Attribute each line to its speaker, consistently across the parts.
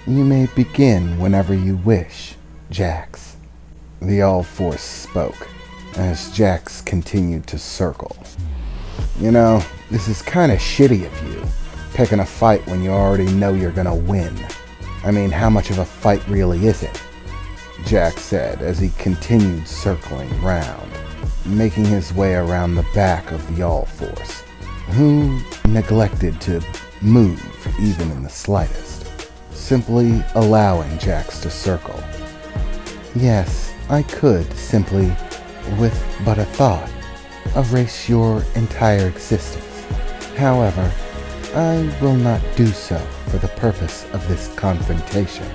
Speaker 1: You may begin whenever you wish, Jax. The All-Force spoke, as Jax continued to circle. You know, this is kinda shitty of you, picking a fight when you already know you're gonna win. I mean, how much of a fight really is it? Jax said as he continued circling round, making his way around the back of the All-Force, who neglected to move even in the slightest, simply allowing Jax to circle. Yes, I could simply, with but a thought, erase your entire existence. However, I will not do so for the purpose of this confrontation.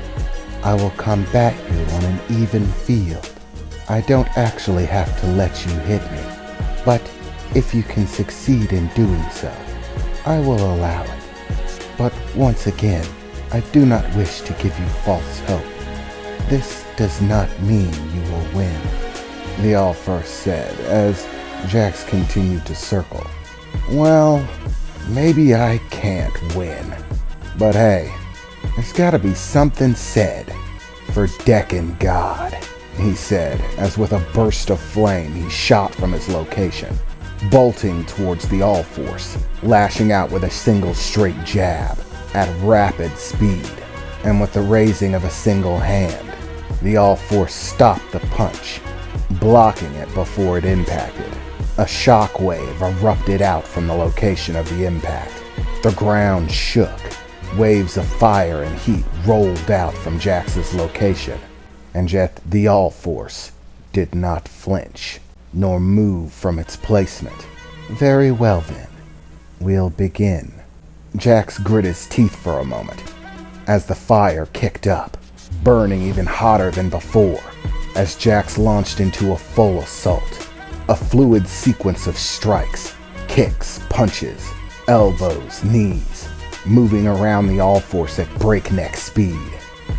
Speaker 1: I will combat you on an even field. I don't actually have to let you hit me, but if you can succeed in doing so, I will allow it. But once again, I do not wish to give you false hope. This does not mean you will win, the All-Force said as Jax continued to circle. Well, maybe I can't win, but hey, there's gotta be something said for decking God, he said as with a burst of flame he shot from his location, bolting towards the All-Force, lashing out with a single straight jab at rapid speed, and with the raising of a single hand, the All-Force stopped the punch, blocking it before it impacted. A shockwave erupted out from the location of the impact. The ground shook. Waves of fire and heat rolled out from Jax's location, and yet the All-Force did not flinch, nor move from its placement. Very well then, we'll begin. Jax grit his teeth for a moment, as the fire kicked up, burning even hotter than before, as Jax launched into a full assault. A fluid sequence of strikes, kicks, punches, elbows, knees, moving around the All-Force at breakneck speed.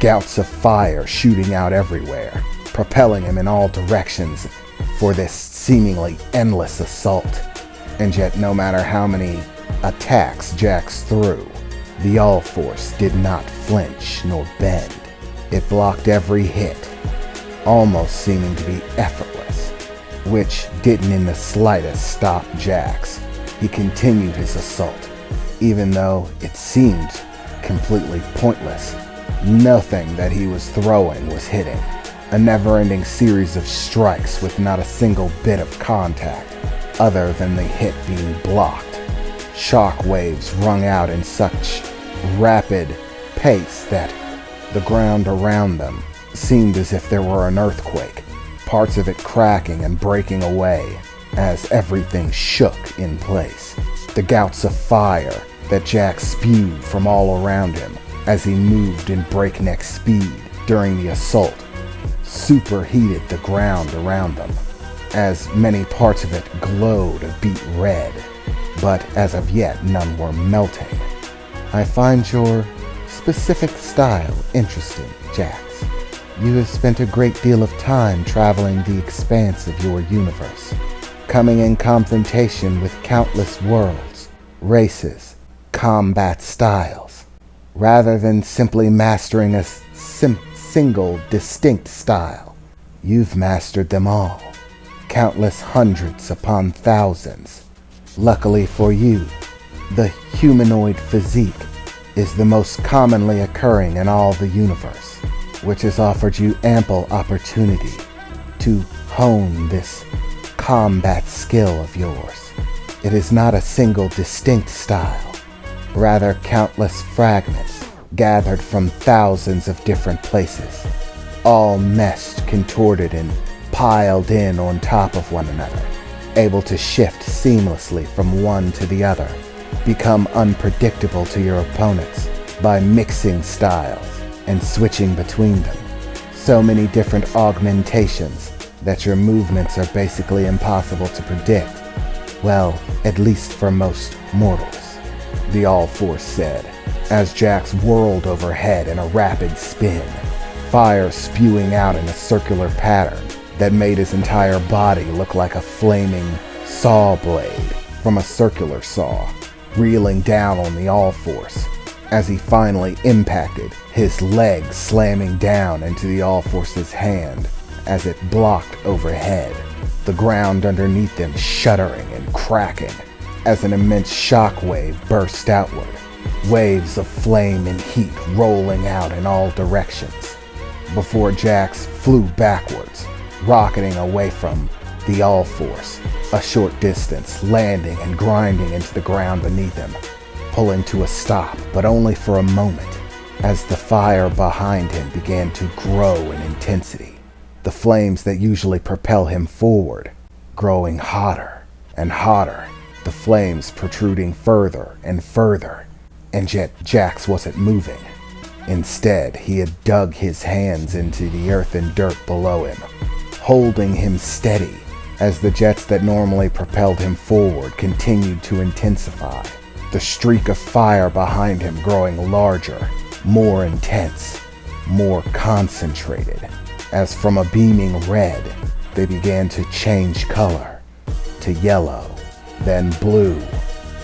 Speaker 1: Gouts of fire shooting out everywhere, propelling him in all directions for this seemingly endless assault. And yet no matter how many attacks Jax threw, the All-Force did not flinch nor bend. It blocked every hit, almost seeming to be effortless, which didn't in the slightest stop Jax. He continued his assault, even though it seemed completely pointless. Nothing that he was throwing was hitting. A never-ending series of strikes with not a single bit of contact, other than the hit being blocked. Shock waves rung out in such rapid pace that the ground around them seemed as if there were an earthquake, parts of it cracking and breaking away as everything shook in place. The gouts of fire that Jax spewed from all around him as he moved in breakneck speed during the assault superheated the ground around them, as many parts of it glowed a beet red, but as of yet none were melting. I find your specific style interesting, Jax. You have spent a great deal of time traveling the expanse of your universe, coming in confrontation with countless worlds, races, combat styles, rather than simply mastering a single distinct style. You've mastered them all, countless hundreds upon thousands. Luckily for you, the humanoid physique is the most commonly occurring in all the universe, which has offered you ample opportunity to hone this combat skill of yours. It is not a single distinct style, rather countless fragments gathered from thousands of different places, all meshed, contorted, and piled in on top of one another, able to shift seamlessly from one to the other, become unpredictable to your opponents by mixing styles and switching between them. So many different augmentations that your movements are basically impossible to predict. Well, at least for most mortals, the All-Force said, as Jax whirled overhead in a rapid spin, fire spewing out in a circular pattern that made his entire body look like a flaming saw blade from a circular saw, reeling down on the All-Force, as he finally impacted, his leg slamming down into the All-Force's hand as it blocked overhead, the ground underneath them shuddering and cracking as an immense shockwave burst outward, waves of flame and heat rolling out in all directions, before Jax flew backwards, rocketing away from the All-Force, a short distance, landing and grinding into the ground beneath him, pulling to a stop, but only for a moment, as the fire behind him began to grow in intensity, the flames that usually propel him forward growing hotter and hotter, the flames protruding further and further, and yet Jax wasn't moving. Instead, he had dug his hands into the earth and dirt below him, holding him steady as the jets that normally propelled him forward continued to intensify, the streak of fire behind him growing larger, more intense, more concentrated, as from a beaming red, they began to change color to yellow, then blue,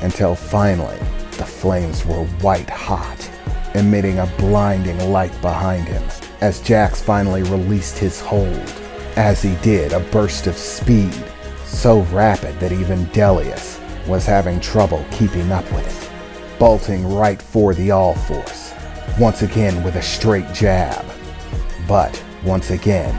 Speaker 1: until finally the flames were white hot, emitting a blinding light behind him as Jax finally released his hold. As he did, a burst of speed, so rapid that even Delius was having trouble keeping up with it, bolting right for the All-Force, once again with a straight jab. But once again,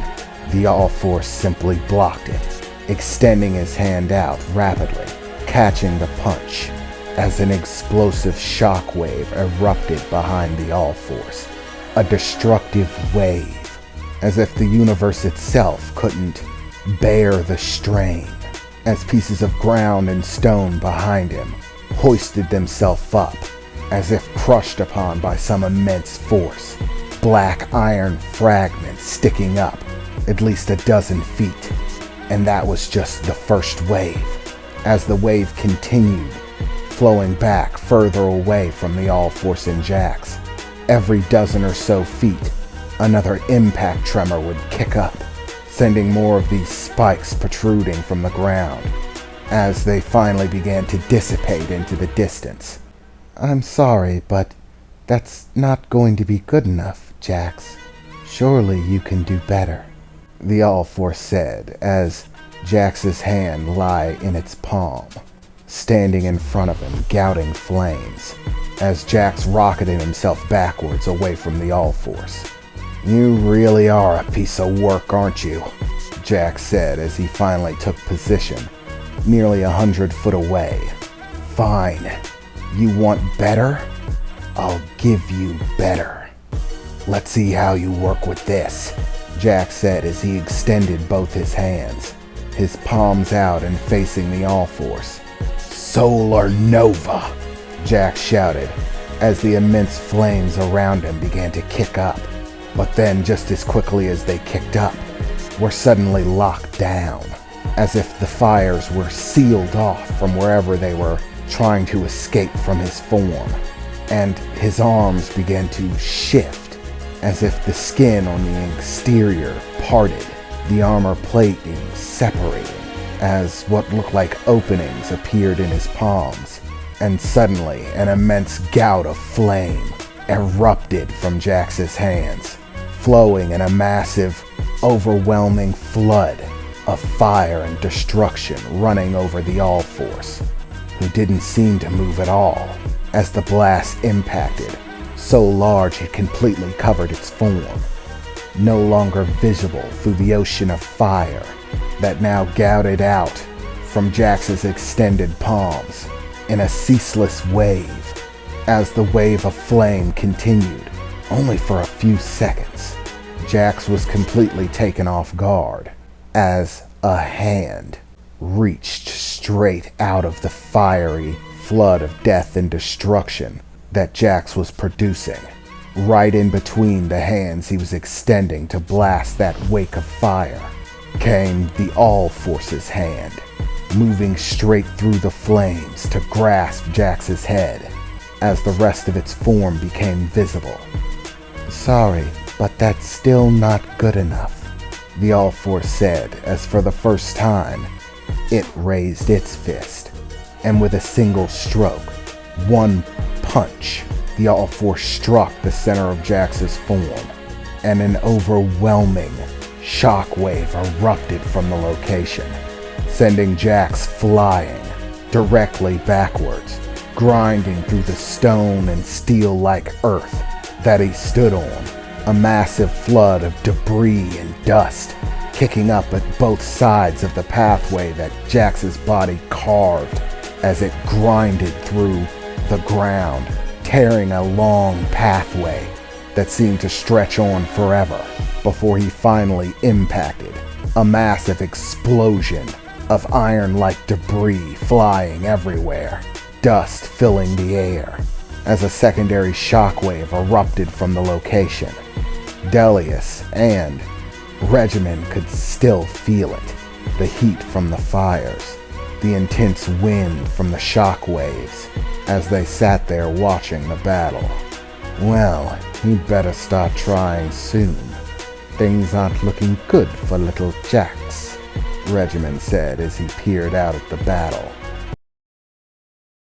Speaker 1: the All-Force simply blocked it, extending his hand out rapidly, catching the punch, as an explosive shockwave erupted behind the All-Force, a destructive wave, as if the universe itself couldn't bear the strain, as pieces of ground and stone behind him hoisted themselves up, as if crushed upon by some immense force, black iron fragments sticking up at least a dozen feet. And that was just the first wave, as the wave continued, flowing back further away from the All-Force and Jax. Every dozen or so feet, another impact tremor would kick up, sending more of these spikes protruding from the ground, as they finally began to dissipate into the distance. "I'm sorry, but that's not going to be good enough, Jax. Surely you can do better," the All-Force said, as Jax's hand lay in its palm, standing in front of him, gouting flames, as Jax rocketed himself backwards away from the All-Force. "You really are a piece of work, aren't you?" Jax said as he finally took position, nearly 100 foot away. "Fine. You want better? I'll give you better. Let's see how you work with this," Jax said as he extended both his hands, his palms out and facing the All-Force. "Solar Nova!" Jax shouted as the immense flames around him began to kick up, but then just as quickly as they kicked up, were suddenly locked down, as if the fires were sealed off from wherever they were trying to escape from his form, and his arms began to shift, as if the skin on the exterior parted, the armor plating separating, as what looked like openings appeared in his palms, and suddenly an immense gout of flame erupted from Jax's hands, flowing in a massive, overwhelming flood of fire and destruction running over the All-Force, who didn't seem to move at all as the blast impacted, so large it completely covered its form, no longer visible through the ocean of fire that now gouted out from Jax's extended palms in a ceaseless wave, as the wave of flame continued only for a few seconds. Jax was completely taken off guard as a hand reached straight out of the fiery flood of death and destruction that Jax was producing. Right in between the hands he was extending to blast that wake of fire came the All-Force's hand, moving straight through the flames to grasp Jax's head as the rest of its form became visible. "Sorry, but that's still not good enough," the All-Force said as for the first time it raised its fist, and with a single stroke, one punch, the all-force struck the center of Jax's form, and an overwhelming shockwave erupted from the location, sending Jax flying directly backwards, grinding through the stone and steel-like earth that he stood on, a massive flood of debris and dust kicking up at both sides of the pathway that Jax's body carved as it grinded through the ground, tearing a long pathway that seemed to stretch on forever before he finally impacted, a massive explosion of iron-like debris flying everywhere, dust filling the air, as a secondary shockwave erupted from the location. Delius and Regimen could still feel it, the heat from the fires, the intense wind from the shockwaves, as they sat there watching the battle. Well, he'd better start trying soon. Things aren't looking good for little Jax, Regimen said as he peered out at the battle.